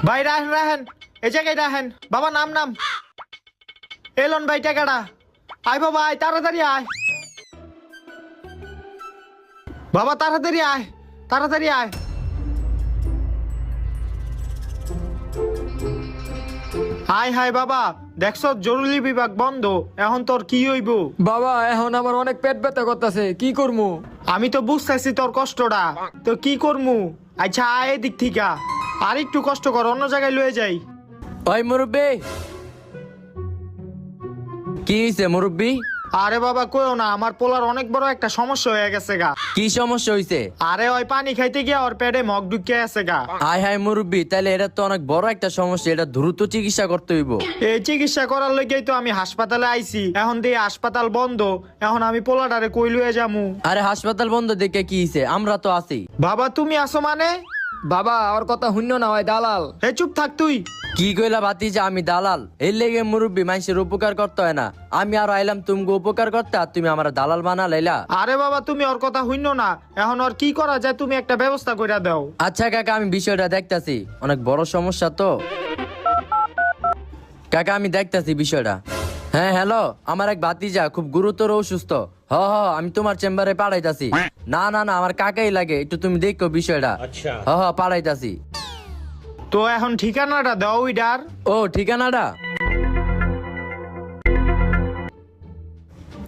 ভাই রাহেন রাহেন, এই জায়গায় রাহেন। বাবা নাম নাম এলন ভাই টাকাটা। আয় বাবা আয়, তাড়াতাড়ি আয় বাবা, তাড়াতাড়ি আয়, তাড়াতাড়ি আয়। হাই হাই বাবা, দেখছ জরুরি বিভাগ বন্ধ, এখন তোর কি হইব? বাবা এখন আমার অনেক পেট ব্যথা করতেছে, কি করবো? আমি তো বুঝতেছি তোর কষ্টটা, তো কি করমু? আচ্ছা আয় এদিক থেকে, আর একটু কষ্ট কর, অন্য জায়গায় লয়ে যাই। ওই মুরব্বি, কি হয়েছে মুরব্বি? আরে বাবা কইও না, আমার পোলার অনেক বড় একটা সমস্যা হয়ে গেছে গা। কি সমস্যা হয়েছে? আরে ওই পানি খাইতে গিয়ে ওর পেটে মগ ঢুকে আছে গা। হাই হাই মুরব্বি, তাহলে এটা তো অনেক বড় একটা সমস্যা, এটা দ্রুত চিকিৎসা করতে হইব। এই চিকিৎসা করার লগেই তো আমি হাসপাতালে আইছি, এখন দিয়ে হাসপাতাল বন্ধ, এখন আমি পোলাটারে কই লয়ে যামু? আরে হাসপাতাল বন্ধ দেখে কি হয়েছে, আমরা তো আছি। বাবা তুমি আসো মানে? বাবা ওর কথা শুন্য না, হয় দালাল। হে চুপ থাক তুই। কি কইলা ভাতিজা, আমি দালাল? এই লেগে মুরব্বি মানুষের উপকার করতে হয় না, আমি আর আইলাম তুমি উপকার করতে, আর তুমি আমার দালাল বানা লাইলা। আরে বাবা তুমি ওর কথা শুনো না, এখন ওর কি করা যায় তুমি একটা ব্যবস্থা কইরা দাও। আচ্ছা কাকা, আমি বিষয়টা দেখতাছি, অনেক বড় সমস্যা তো কাকা, আমি দেখতাছি বিষয়টা। হ্যাঁ হ্যালো, আমার এক ভাতিজা খুব গুরুতর অসুস্থ। হ হ, আমি তোমার চেম্বারে পাঠাইতাছি। না না না, আমার কাকাই লাগে, একটু তুমি দেখো বিষয়টা। হ হ, পাঠাইতাছি। তো এখন ঠিকানাটা দাও ওইটার। ও ঠিকানাটা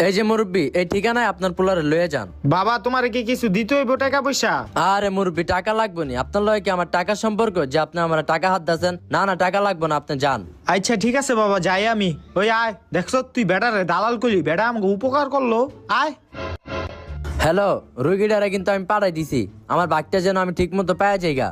এই যে মুরব্বি, এই ঠিকানায় আপনার পোলারে লয়ে যান। বাবা তোমার কি কিছু দিতে হইব টাকা পয়সা? আরে মুরব্বি, টাকা লাগবে নি, আপনার লয় কি আমার টাকা সম্পর্ক যে আপনি আমার টাকা হাত দিয়েছেন? না না, টাকা লাগবে না, আপনি যান। আচ্ছা ঠিক আছে বাবা, যাই আমি। ওই আয়, দেখছ তুই বেটারে দালাল করলি, বেটা আমাকে উপকার করলো। আয়। হ্যালো, রুগীটারে কিন্তু আমি পাঠাই দিছি, আমার বাঘটা যেন আমি ঠিক মতো পাওয়া যাইগা।